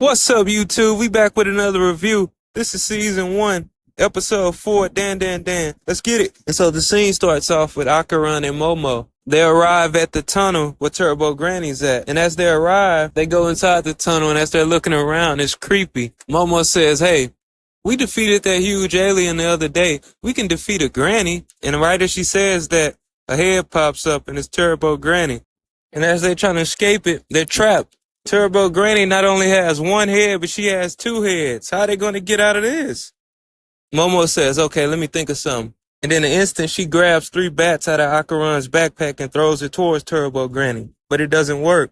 What's up, YouTube? We back with another review. This is season 1, episode 4, DandaDan. Let's get it. And so the scene starts off with Okarun and Momo. They arrive at the tunnel where Turbo Granny's at. And as they arrive, they go inside the tunnel, and as they're looking around, it's creepy. Momo says, hey, we defeated that huge alien the other day. We can defeat a granny. And right as she says that, a head pops up, and it's Turbo Granny. And as they're trying to escape it, they're trapped. Turbo Granny not only has one head, but she has 2 heads. How are they going to get out of this? Momo says, okay, let me think of something. And in an instant, she grabs 3 bats out of Okarun's backpack and throws it towards Turbo Granny. But it doesn't work.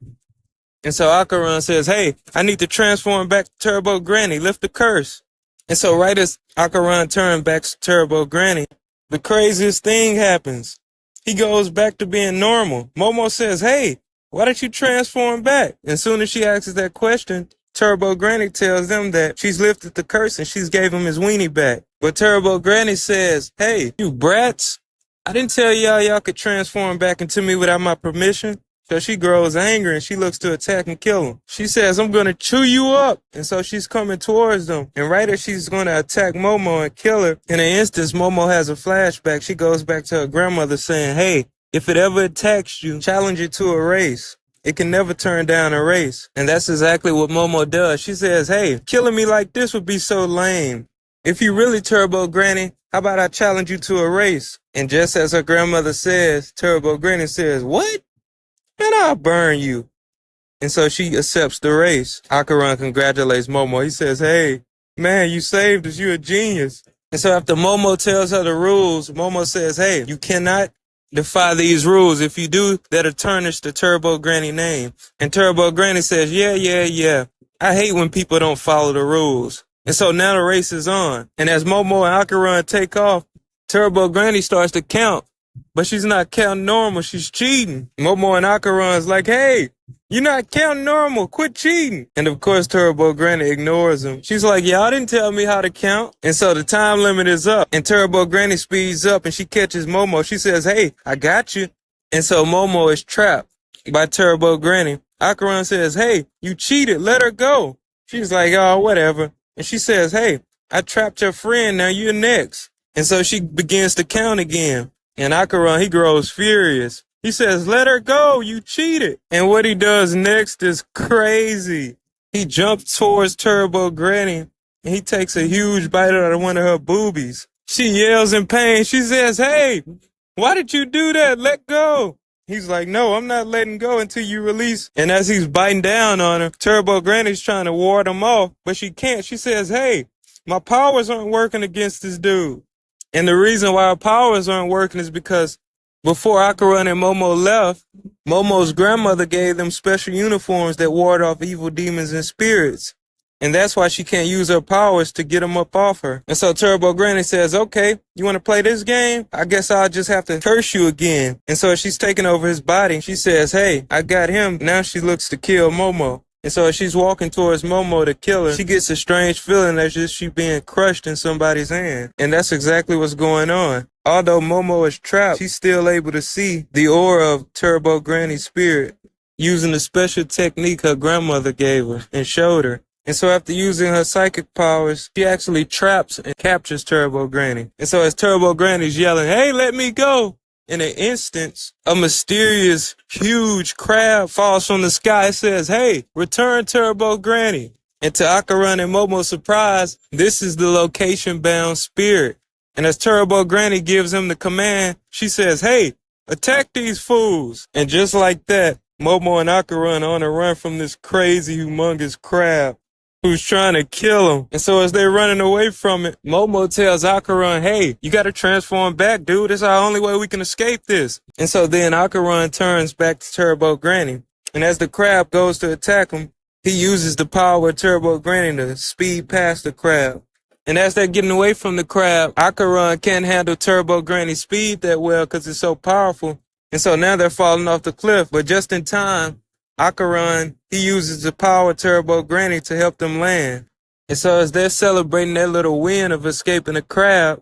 And so Okarun says, hey, I need to transform back to Turbo Granny. Lift the curse. And so right as Okarun turns back to Turbo Granny, the craziest thing happens. He goes back to being normal. Momo says, hey, why did you transform back? And as soon as she asks that question, Turbo Granny tells them that she's lifted the curse and she's gave him his weenie back. But Turbo Granny says, hey, you brats, I didn't tell y'all could transform back into me without my permission. So she grows angry and she looks to attack and kill him. She says, I'm going to chew you up. And so she's coming towards them. And right as she's going to attack Momo and kill her, in an instant, Momo has a flashback. She goes back to her grandmother saying, hey, if it ever attacks you, challenge it to a race. It can never turn down a race. And that's exactly what Momo does. She says, hey, killing me like this would be so lame. If you really Turbo Granny, how about I challenge you to a race? And just as her grandmother says, Turbo Granny says, what? Man, I'll burn you. And so she accepts the race. Okarun congratulates Momo. He says, hey, man, you saved us. You're a genius. And so after Momo tells her the rules, Momo says, hey, you cannot defy these rules. If you do, that'll tarnish the Turbo Granny name. And Turbo Granny says, yeah. I hate when people don't follow the rules. And so now the race is on. And as Momo and Okarun take off, Turbo Granny starts to count. But she's not counting normal. She's cheating. Momo and Okarun's like, hey, you're not counting normal. Quit cheating. And of course, Turbo Granny ignores him. She's like, y'all didn't tell me how to count. And so the time limit is up. And Turbo Granny speeds up and she catches Momo. She says, hey, I got you. And so Momo is trapped by Turbo Granny. Okarun says, hey, you cheated. Let her go. She's like, oh, whatever. And she says, hey, I trapped your friend. Now you're next. And so she begins to count again. And Okarun, he grows furious. He says, let her go, you cheated. And what he does next is crazy. He jumps towards Turbo Granny, and he takes a huge bite out of one of her boobies. She yells in pain. She says, hey, why did you do that? Let go. He's like, no, I'm not letting go until you release. And as he's biting down on her, Turbo Granny's trying to ward him off, but she can't. She says, hey, my powers aren't working against this dude. And the reason why our powers aren't working is because before Okarun and Momo left, Momo's grandmother gave them special uniforms that ward off evil demons and spirits. And that's why she can't use her powers to get them up off her. And so Turbo Granny says, okay, you want to play this game? I guess I'll just have to curse you again. And so she's taking over his body. She says, hey, I got him. Now she looks to kill Momo. And so as she's walking towards Momo to kill her, she gets a strange feeling as if she's being crushed in somebody's hand. And that's exactly what's going on. Although Momo is trapped, she's still able to see the aura of Turbo Granny's spirit using the special technique her grandmother gave her and showed her. And so after using her psychic powers, she actually traps and captures Turbo Granny. And so as Turbo Granny's yelling, hey, let me go, in an instant, a mysterious, huge crab falls from the sky. It says, hey, return Turbo Granny. And to Okarun and Momo's surprise, this is the location-bound spirit. And as Turbo Granny gives him the command, she says, hey, attack these fools. And just like that, Momo and Okarun are on a run from this crazy, humongous crab who's trying to kill him. And so as they're running away from it, Momo tells Okarun, hey, you got to transform back, dude. It's our only way we can escape this. And so then Okarun turns back to Turbo Granny. And as the crab goes to attack him, he uses the power of Turbo Granny to speed past the crab. And as they're getting away from the crab, Okarun can't handle Turbo Granny's speed that well because it's so powerful. And so now they're falling off the cliff. But just in time, Okarun, he uses the power of Turbo Granny to help them land. And so as they're celebrating their little win of escaping the crab,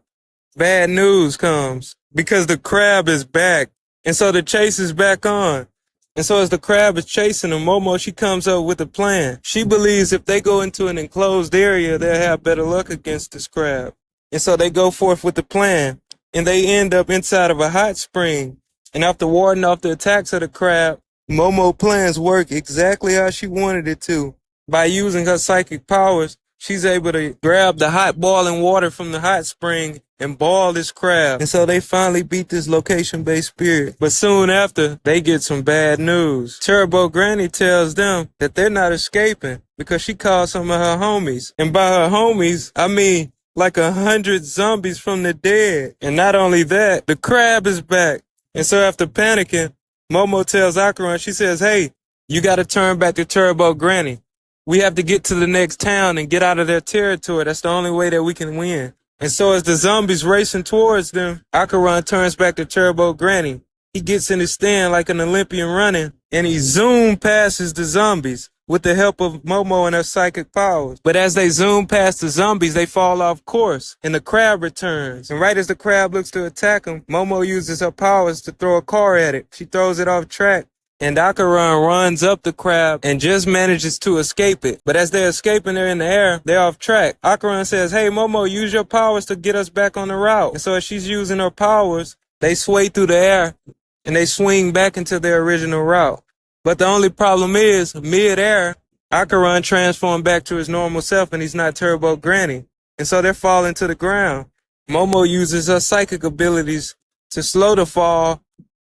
bad news comes because the crab is back. And so the chase is back on. And so as the crab is chasing them, Momo, she comes up with a plan. She believes if they go into an enclosed area, they'll have better luck against this crab. And so they go forth with the plan, and they end up inside of a hot spring. And after warding off the attacks of the crab, Momo plans work exactly how she wanted it to. By using her psychic powers, she's able to grab the hot boiling water from the hot spring and boil this crab. And so they finally beat this location-based spirit. But soon after, they get some bad news. Turbo Granny tells them that they're not escaping because she called some of her homies. And by her homies, I mean like 100 zombies from the dead. And not only that, the crab is back. And so after panicking, Momo tells Okarun, she says, hey, you got to turn back to Turbo Granny. We have to get to the next town and get out of their territory. That's the only way that we can win. And so as the zombies racing towards them, Okarun turns back to Turbo Granny. He gets in his stand like an Olympian running, and he zoom passes the zombies with the help of Momo and her psychic powers. But as they zoom past the zombies, they fall off course, and the crab returns. And right as the crab looks to attack him, Momo uses her powers to throw a car at it. She throws it off track. And Okarun runs up the crab and just manages to escape it. But as they're escaping, they're in the air, they're off track. Okarun says, hey, Momo, use your powers to get us back on the route. And so as she's using her powers, they sway through the air and they swing back into their original route. But the only problem is, mid-air, Okarun transformed back to his normal self and he's not Turbo Granny. And so they're falling to the ground. Momo uses her psychic abilities to slow the fall,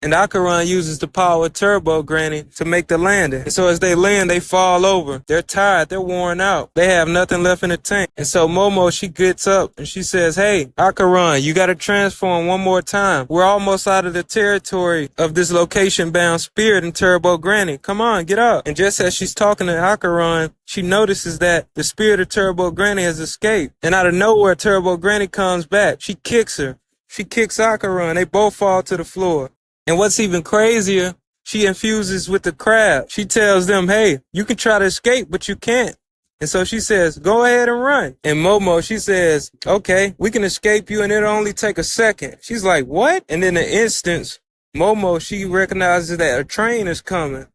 and Okarun uses the power of Turbo Granny to make the landing. And so as they land, they fall over. They're tired. They're worn out. They have nothing left in the tank. And so Momo, she gets up and she says, hey, Okarun, you got to transform one more time. We're almost out of the territory of this location-bound spirit in Turbo Granny. Come on, get up. And just as she's talking to Okarun, she notices that the spirit of Turbo Granny has escaped. And out of nowhere, Turbo Granny comes back. She kicks her. She kicks Okarun. They both fall to the floor. And what's even crazier, she infuses with the crab. She tells them, hey, you can try to escape, but you can't. And so she says, go ahead and run. And Momo, she says, okay, we can escape you and it'll only take a second. She's like, what? And in an instant, Momo, she recognizes that a train is coming.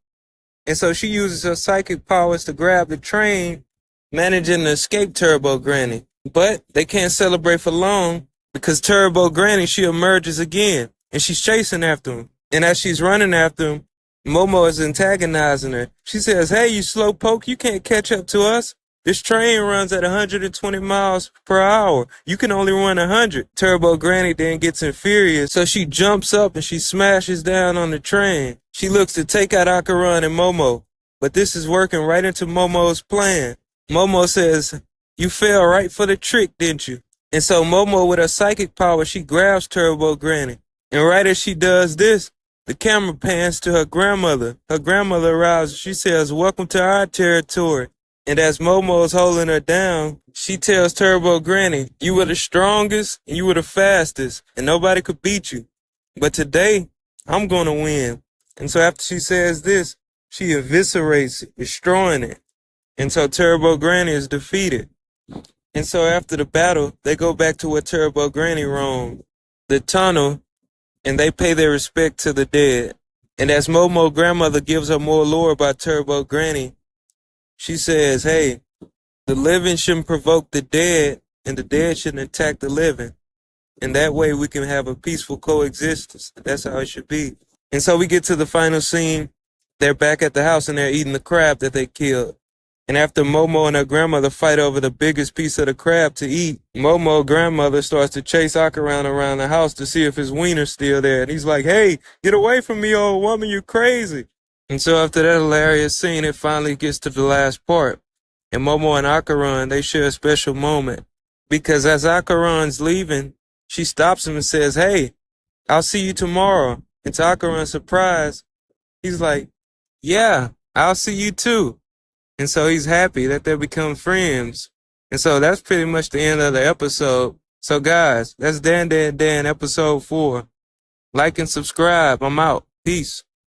And so she uses her psychic powers to grab the train, managing to escape Turbo Granny. But they can't celebrate for long because Turbo Granny, she emerges again. And she's chasing after him. And as she's running after him, Momo is antagonizing her. She says, hey, you slowpoke, you can't catch up to us. This train runs at 120 miles per hour. You can only run 100. Turbo Granny then gets infuriated, so she jumps up and she smashes down on the train. She looks to take out Okarun and Momo, but this is working right into Momo's plan. Momo says, you fell right for the trick, didn't you? And so Momo, with her psychic power, she grabs Turbo Granny. And right as she does this, the camera pans to her grandmother. Her grandmother arrives and she says, welcome to our territory. And as Momo is holding her down, she tells Turbo Granny, you were the strongest and you were the fastest and nobody could beat you. But today, I'm going to win. And so after she says this, she eviscerates it, destroying it. And so Turbo Granny is defeated. And so after the battle, they go back to where Turbo Granny roamed, the tunnel, and they pay their respect to the dead. And as Momo grandmother gives her more lore about Turbo Granny, she says, hey, the living shouldn't provoke the dead, and the dead shouldn't attack the living. And that way we can have a peaceful coexistence. That's how it should be. And so we get to the final scene. They're back at the house and they're eating the crab that they killed. And after Momo and her grandmother fight over the biggest piece of the crab to eat, Momo grandmother starts to chase Okarun around the house to see if his wiener's still there. And he's like, hey, get away from me, old woman, you crazy. And so after that hilarious scene, it finally gets to the last part. And Momo and Okarun, they share a special moment. Because as Okarun's leaving, she stops him and says, hey, I'll see you tomorrow. And to Okarun's surprise, he's like, yeah, I'll see you too. And so he's happy that they become friends. And so that's pretty much the end of the episode. So guys, that's DandaDan episode 4. Like and subscribe. I'm out. Peace.